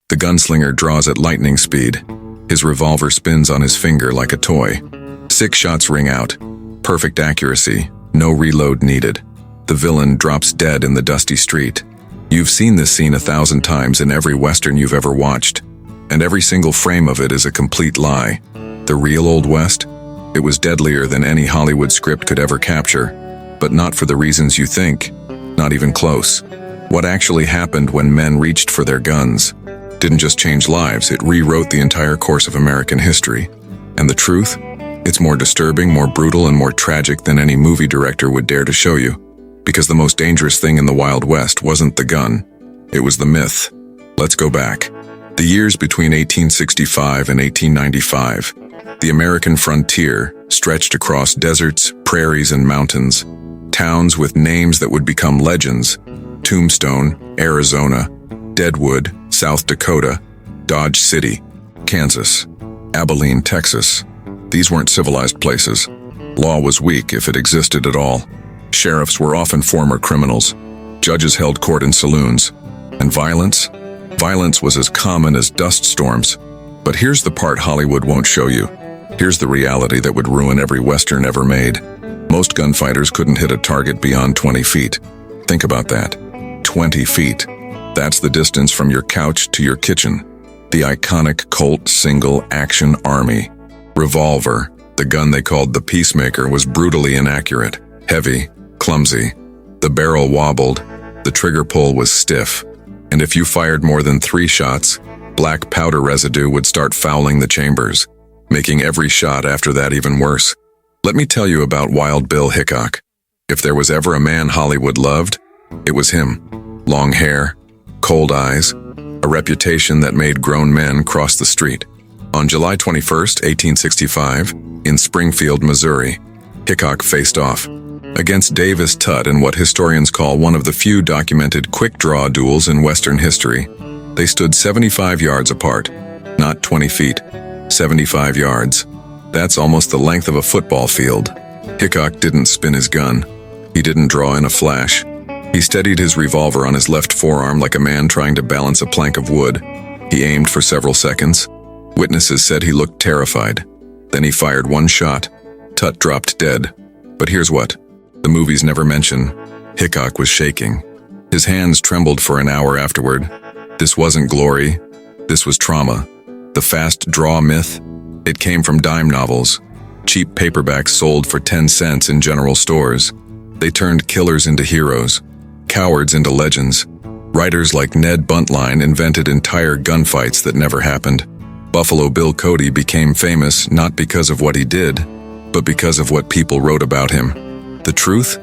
The gunslinger draws at lightning speed. His revolver spins on his finger like a toy. 6 shots ring out. Perfect accuracy, no reload needed. The villain drops dead in the dusty street. You've seen this scene 1,000 times in every Western you've ever watched, and every single frame of it is a complete lie. The real Old West? It was deadlier than any Hollywood script could ever capture, but not for the reasons you think, not even close. What actually happened when men reached for their guns didn't just change lives, it rewrote the entire course of American history. And the truth? It's more disturbing, more brutal, and more tragic than any movie director would dare to show you. Because the most dangerous thing in the Wild West wasn't the gun, it was the myth. Let's go back. The years between 1865 and 1895, the American frontier stretched across deserts, prairies, and mountains. Towns with names that would become legends: Tombstone, Arizona; Deadwood, South Dakota; Dodge City, Kansas; Abilene, Texas. These weren't civilized places. Law was weak, if it existed at all. Sheriffs were often former criminals. Judges held court in saloons. And violence? Violence was as common as dust storms. But here's the part Hollywood won't show you. Here's the reality that would ruin every Western ever made. Most gunfighters couldn't hit a target beyond 20 feet. Think about that. 20 feet. That's the distance from your couch to your kitchen. The iconic Colt single-action army. Revolver, the gun they called the Peacemaker, was brutally inaccurate, heavy, clumsy. The barrel wobbled, the trigger pull was stiff, and if you fired more than 3 shots, black powder residue would start fouling the chambers, making every shot after that even worse. Let me tell you about Wild Bill Hickok. If there was ever a man Hollywood loved, it was him. Long hair, cold eyes, a reputation that made grown men cross the street. On July 21st, 1865, in Springfield, Missouri, Hickok faced off against Davis Tutt in what historians call one of the few documented quick-draw duels in Western history. They stood 75 yards apart, not 20 feet, 75 yards. That's almost the length of a football field. Hickok didn't spin his gun. He didn't draw in a flash. He steadied his revolver on his left forearm like a man trying to balance a plank of wood. He aimed for several seconds. Witnesses said he looked terrified. Then he fired 1 shot. Tutt dropped dead. But here's what the movies never mention. Hickok was shaking. His hands trembled for an hour afterward. This wasn't glory. This was trauma. The fast draw myth? It came from dime novels. Cheap paperbacks sold for 10 cents in general stores. They turned killers into heroes, cowards into legends. Writers like Ned Buntline invented entire gunfights that never happened. Buffalo Bill Cody became famous not because of what he did, but because of what people wrote about him. The truth?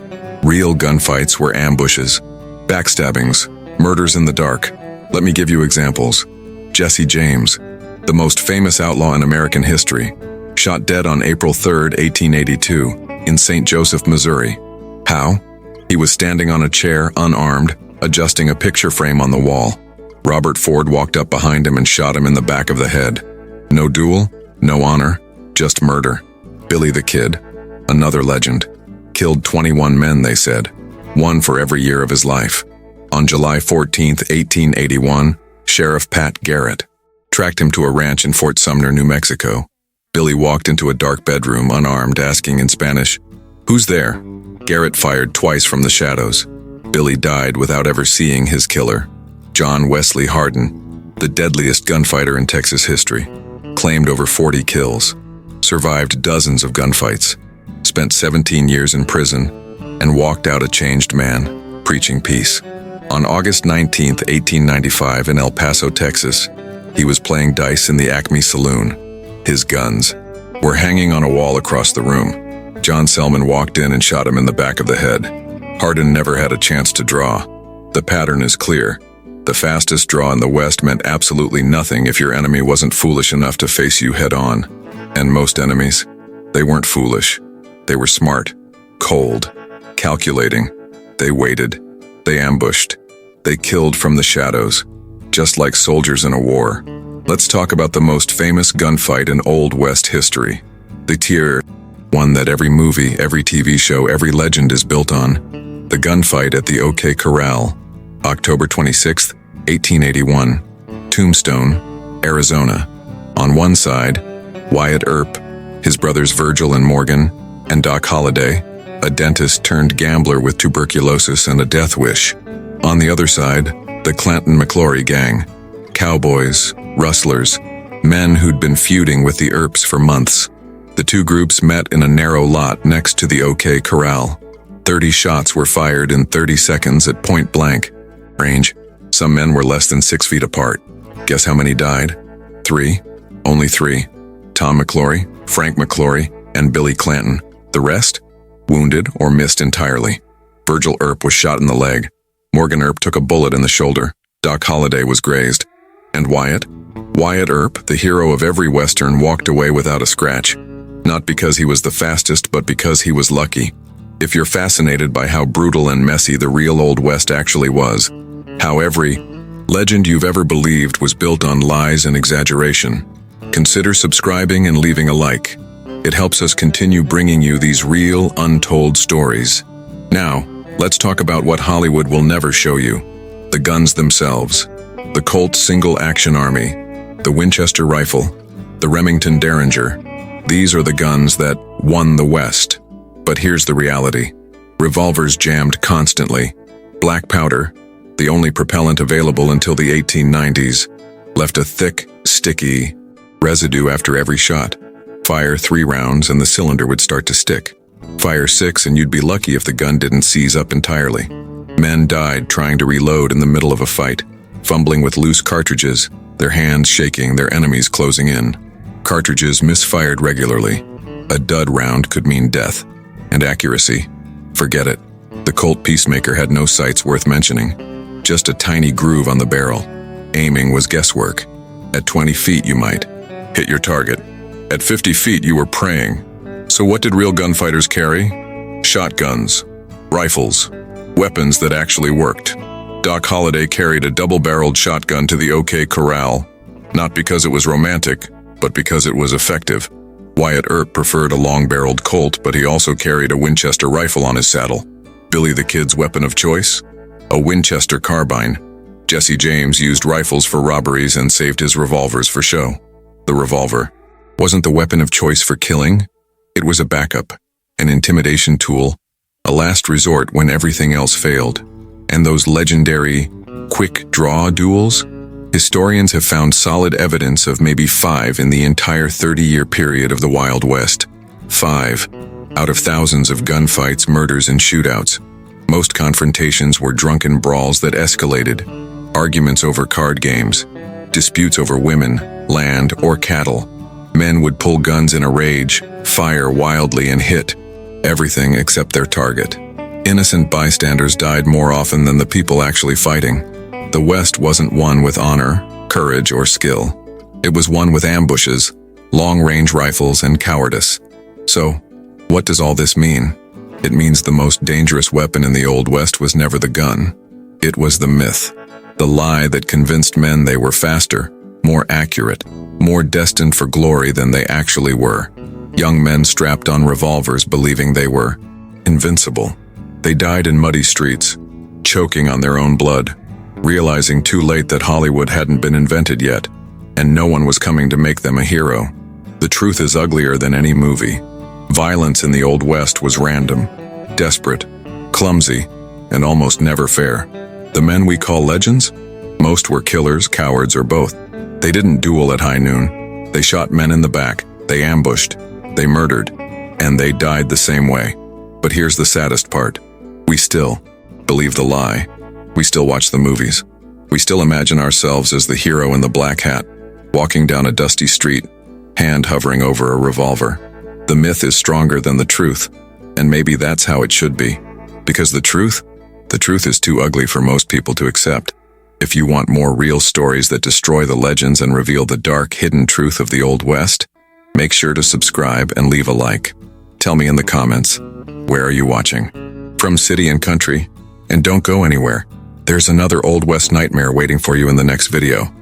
Real gunfights were ambushes, backstabbings, murders in the dark. Let me give you examples. Jesse James, the most famous outlaw in American history, shot dead on April 3, 1882, in St. Joseph, Missouri. How? He was standing on a chair, unarmed, adjusting a picture frame on the wall. Robert Ford walked up behind him and shot him in the back of the head. No duel, no honor, just murder. Billy the Kid, another legend. Killed 21 men, they said, 1 for every year of his life. On July 14, 1881, Sheriff Pat Garrett tracked him to a ranch in Fort Sumner, New Mexico. Billy walked into a dark bedroom, unarmed, asking in Spanish, "Who's there?" Garrett fired twice from the shadows. Billy died without ever seeing his killer. John Wesley Hardin, the deadliest gunfighter in Texas history, claimed over 40 kills, survived dozens of gunfights, spent 17 years in prison, and walked out a changed man, preaching peace. On August 19, 1895, in El Paso, Texas, he was playing dice in the Acme Saloon. His guns were hanging on a wall across the room. John Selman walked in and shot him in the back of the head. Hardin never had a chance to draw. The pattern is clear. The fastest draw in the West meant absolutely nothing if your enemy wasn't foolish enough to face you head-on. And most enemies, they weren't foolish. They were smart, cold, calculating. They waited. They ambushed. They killed from the shadows, just like soldiers in a war. Let's talk about the most famous gunfight in Old West history. The tier, one that every movie, every TV show, every legend is built on. The gunfight at the OK Corral, October 26, 1881. Tombstone, Arizona. On one side, Wyatt Earp, his brothers Virgil and Morgan, and Doc Holliday, a dentist turned gambler with tuberculosis and a death wish. On the other side, the Clanton McClory gang, cowboys, rustlers, men who'd been feuding with the Earps for months. The two groups met in a narrow lot next to the OK Corral. 30 shots were fired in 30 seconds at point blank range. Some men were less than 6 feet apart. Guess how many died? 3. Only 3. Tom McClory, Frank McClory, and Billy Clanton. The rest? Wounded or missed entirely. Virgil Earp was shot in the leg. Morgan Earp took a bullet in the shoulder. Doc Holliday was grazed. And Wyatt? Wyatt Earp, the hero of every Western, walked away without a scratch. Not because he was the fastest, but because he was lucky. If you're fascinated by how brutal and messy the real Old West actually was, how every legend you've ever believed was built on lies and exaggeration, consider subscribing and leaving a like. It helps us continue bringing you these real, untold stories. Now, let's talk about what Hollywood will never show you. The guns themselves. The Colt single-action army. The Winchester rifle. The Remington Derringer. These are the guns that won the West. But here's the reality. Revolvers jammed constantly. Black powder, the only propellant available until the 1890s, left a thick, sticky residue after every shot. Fire 3 rounds and the cylinder would start to stick. Fire 6 and you'd be lucky if the gun didn't seize up entirely. Men died trying to reload in the middle of a fight, fumbling with loose cartridges, their hands shaking, their enemies closing in. Cartridges misfired regularly. A dud round could mean death. And accuracy. Forget it. The Colt Peacemaker had no sights worth mentioning. Just a tiny groove on the barrel. Aiming was guesswork. At 20 feet you might hit your target. At 50 feet you were praying. So what did real gunfighters carry? Shotguns. Rifles. Weapons that actually worked. Doc Holliday carried a double-barreled shotgun to the OK Corral. Not because it was romantic, but because it was effective. Wyatt Earp preferred a long-barreled Colt, but he also carried a Winchester rifle on his saddle. Billy the Kid's weapon of choice? A Winchester carbine. Jesse James used rifles for robberies and saved his revolvers for show. The revolver wasn't the weapon of choice for killing. It was a backup, an intimidation tool, a last resort when everything else failed. And those legendary quick-draw duels? Historians have found solid evidence of maybe 5 in the entire 30-year period of the Wild West. 5 out of thousands of gunfights, murders, and shootouts. Most confrontations were drunken brawls that escalated, arguments over card games, disputes over women, land, or cattle. Men would pull guns in a rage, fire wildly, and hit everything except their target. Innocent bystanders died more often than the people actually fighting. The West wasn't one with honor, courage, or skill. It was one with ambushes, long-range rifles, and cowardice. So, what does all this mean? It means the most dangerous weapon in the Old West was never the gun. It was the myth, the lie that convinced men they were faster, more accurate, more destined for glory than they actually were. Young men strapped on revolvers believing they were invincible. They died in muddy streets, choking on their own blood, realizing too late that Hollywood hadn't been invented yet, and no one was coming to make them a hero. The truth is uglier than any movie. Violence in the Old West was random, desperate, clumsy, and almost never fair. The men we call legends? Most were killers, cowards, or both. They didn't duel at high noon. They shot men in the back, they ambushed, they murdered, and they died the same way. But here's the saddest part. We still believe the lie. We still watch the movies. We still imagine ourselves as the hero in the black hat, walking down a dusty street, hand hovering over a revolver. The myth is stronger than the truth, and maybe that's how it should be. Because the truth is too ugly for most people to accept. If you want more real stories that destroy the legends and reveal the dark, hidden truth of the Old West, make sure to subscribe and leave a like. Tell me in the comments, where are you watching? From city and country? And don't go anywhere. There's another Old West nightmare waiting for you in the next video.